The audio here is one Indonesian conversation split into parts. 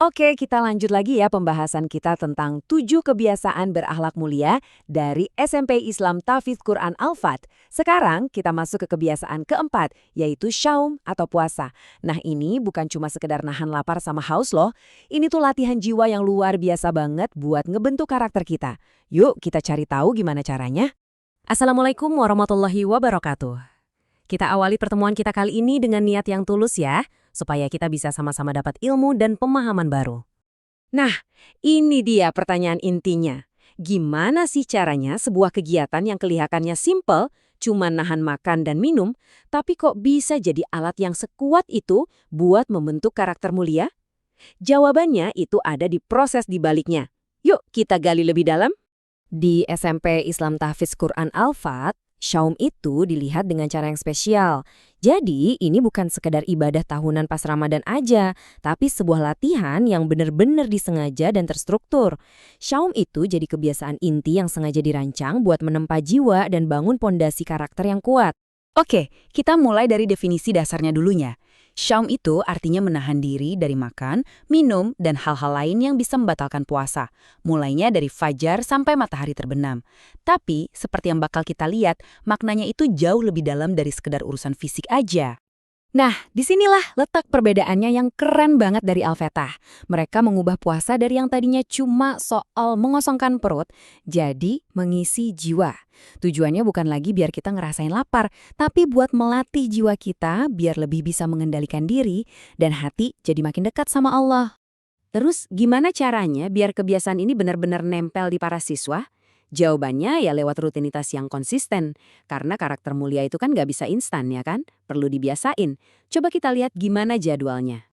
Oke, kita lanjut lagi ya pembahasan kita tentang 7 kebiasaan berakhlak mulia dari SMP Islam Tahfidz Quran Al-Fat. Sekarang kita masuk ke kebiasaan keempat, yaitu syaum atau puasa. Nah ini bukan cuma sekedar nahan lapar sama haus loh, ini tuh latihan jiwa yang luar biasa banget buat ngebentuk karakter kita. Yuk kita cari tahu gimana caranya. Assalamualaikum warahmatullahi wabarakatuh. Kita awali pertemuan kita kali ini dengan niat yang tulus ya, supaya kita bisa sama-sama dapat ilmu dan pemahaman baru. Nah, ini dia pertanyaan intinya. Gimana sih caranya sebuah kegiatan yang kelihatannya simple, cuma nahan makan dan minum, tapi kok bisa jadi alat yang sekuat itu buat membentuk karakter mulia? Jawabannya itu ada di proses di baliknya. Yuk kita gali lebih dalam. Di SMP Islam Tahfidz Quran Al-Fat, syaum itu dilihat dengan cara yang spesial. Jadi, ini bukan sekedar ibadah tahunan pas Ramadan aja, tapi sebuah latihan yang benar-benar disengaja dan terstruktur. Syaum itu jadi kebiasaan inti yang sengaja dirancang buat menempa jiwa dan bangun pondasi karakter yang kuat. Oke, kita mulai dari definisi dasarnya dulunya. Syaum itu artinya menahan diri dari makan, minum, dan hal-hal lain yang bisa membatalkan puasa. Mulainya dari fajar sampai matahari terbenam. Tapi, seperti yang bakal kita lihat, maknanya itu jauh lebih dalam dari sekedar urusan fisik aja. Nah, disinilah letak perbedaannya yang keren banget dari Al-Fatah. Mereka mengubah puasa dari yang tadinya cuma soal mengosongkan perut, jadi mengisi jiwa. Tujuannya bukan lagi biar kita ngerasain lapar, tapi buat melatih jiwa kita biar lebih bisa mengendalikan diri dan hati jadi makin dekat sama Allah. Terus gimana caranya biar kebiasaan ini benar-benar nempel di para siswa? Jawabannya ya lewat rutinitas yang konsisten. Karena karakter mulia itu kan nggak bisa instan ya kan? Perlu dibiasain. Coba kita lihat gimana jadwalnya.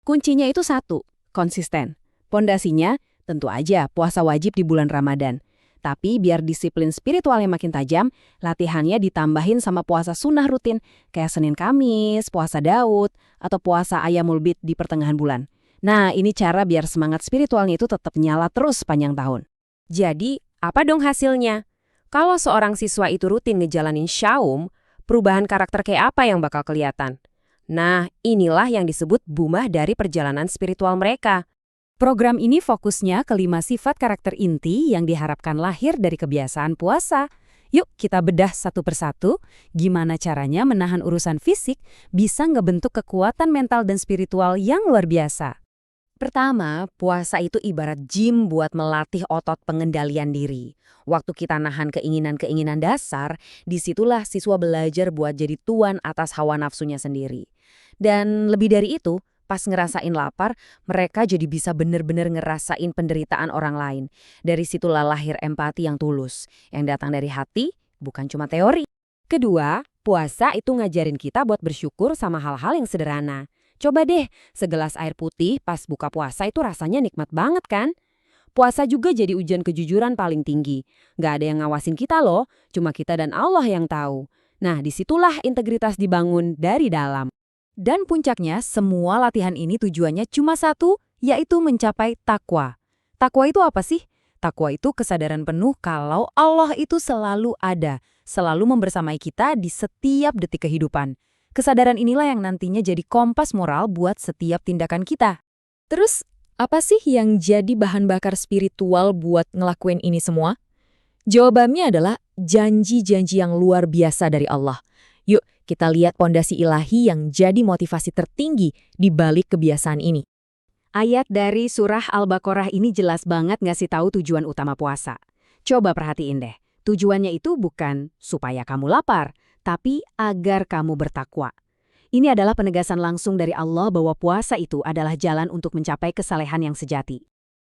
Kuncinya itu satu, konsisten. Pondasinya tentu aja puasa wajib di bulan Ramadan. Tapi biar disiplin spiritualnya makin tajam, latihannya ditambahin sama puasa sunnah rutin. Kayak Senin Kamis, puasa Daud, atau puasa Ayyamul Bid di pertengahan bulan. Nah ini cara biar semangat spiritualnya itu tetap nyala terus sepanjang tahun. Jadi, apa dong hasilnya? Kalau seorang siswa itu rutin ngejalanin syaum, perubahan karakter kayak apa yang bakal kelihatan? Nah, inilah yang disebut bumah dari perjalanan spiritual mereka. Program ini fokusnya ke 5 sifat karakter inti yang diharapkan lahir dari kebiasaan puasa. Yuk kita bedah satu persatu, gimana caranya menahan urusan fisik bisa ngebentuk kekuatan mental dan spiritual yang luar biasa. Pertama, puasa itu ibarat gym buat melatih otot pengendalian diri. Waktu kita nahan keinginan-keinginan dasar, disitulah siswa belajar buat jadi tuan atas hawa nafsunya sendiri. Dan lebih dari itu, pas ngerasain lapar, mereka jadi bisa bener-bener ngerasain penderitaan orang lain. Dari situlah lahir empati yang tulus, yang datang dari hati, bukan cuma teori. Kedua, puasa itu ngajarin kita buat bersyukur sama hal-hal yang sederhana. Coba deh, segelas air putih pas buka puasa itu rasanya nikmat banget kan? Puasa juga jadi ujian kejujuran paling tinggi. Nggak ada yang ngawasin kita loh, cuma kita dan Allah yang tahu. Nah, disitulah integritas dibangun dari dalam. Dan puncaknya, semua latihan ini tujuannya cuma satu, yaitu mencapai takwa. Takwa itu apa sih? Takwa itu kesadaran penuh kalau Allah itu selalu ada, selalu membersamai kita di setiap detik kehidupan. Kesadaran inilah yang nantinya jadi kompas moral buat setiap tindakan kita. Terus, apa sih yang jadi bahan bakar spiritual buat ngelakuin ini semua? Jawabannya adalah janji-janji yang luar biasa dari Allah. Yuk, kita lihat pondasi ilahi yang jadi motivasi tertinggi di balik kebiasaan ini. Ayat dari surah Al-Baqarah ini jelas banget ngasih tahu tujuan utama puasa. Coba perhatiin deh, tujuannya itu bukan supaya kamu lapar, tapi agar kamu bertakwa. Ini adalah penegasan langsung dari Allah bahwa puasa itu adalah jalan untuk mencapai kesalehan yang sejati.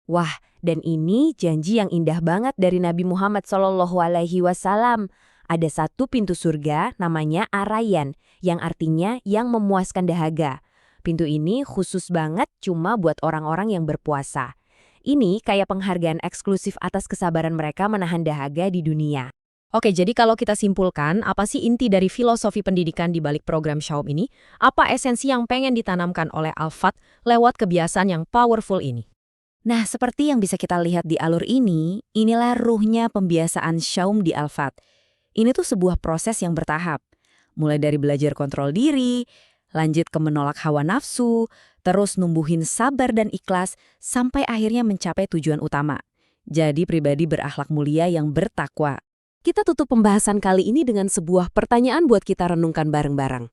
Wah, dan ini janji yang indah banget dari Nabi Muhammad SAW. Ada satu pintu surga namanya Ar-Rayyan, yang artinya yang memuaskan dahaga. Pintu ini khusus banget cuma buat orang-orang yang berpuasa. Ini kayak penghargaan eksklusif atas kesabaran mereka menahan dahaga di dunia. Oke, jadi kalau kita simpulkan, apa sih inti dari filosofi pendidikan di balik program Syaum ini? Apa esensi yang pengen ditanamkan oleh Al-Fat lewat kebiasaan yang powerful ini? Nah, seperti yang bisa kita lihat di alur ini, inilah ruhnya pembiasaan Syaum di Al-Fat. Ini tuh sebuah proses yang bertahap. Mulai dari belajar kontrol diri, lanjut ke menolak hawa nafsu, terus numbuhin sabar dan ikhlas, sampai akhirnya mencapai tujuan utama. Jadi pribadi berakhlak mulia yang bertakwa. Kita tutup pembahasan kali ini dengan sebuah pertanyaan buat kita renungkan bareng-bareng.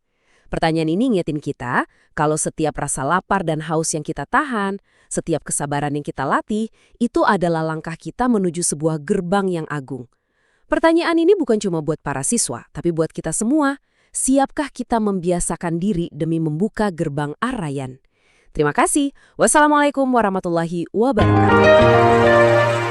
Pertanyaan ini ngingetin kita, kalau setiap rasa lapar dan haus yang kita tahan, setiap kesabaran yang kita latih, itu adalah langkah kita menuju sebuah gerbang yang agung. Pertanyaan ini bukan cuma buat para siswa, tapi buat kita semua. Siapkah kita membiasakan diri demi membuka gerbang Ar-Rayyan? Terima kasih. Wassalamualaikum warahmatullahi wabarakatuh.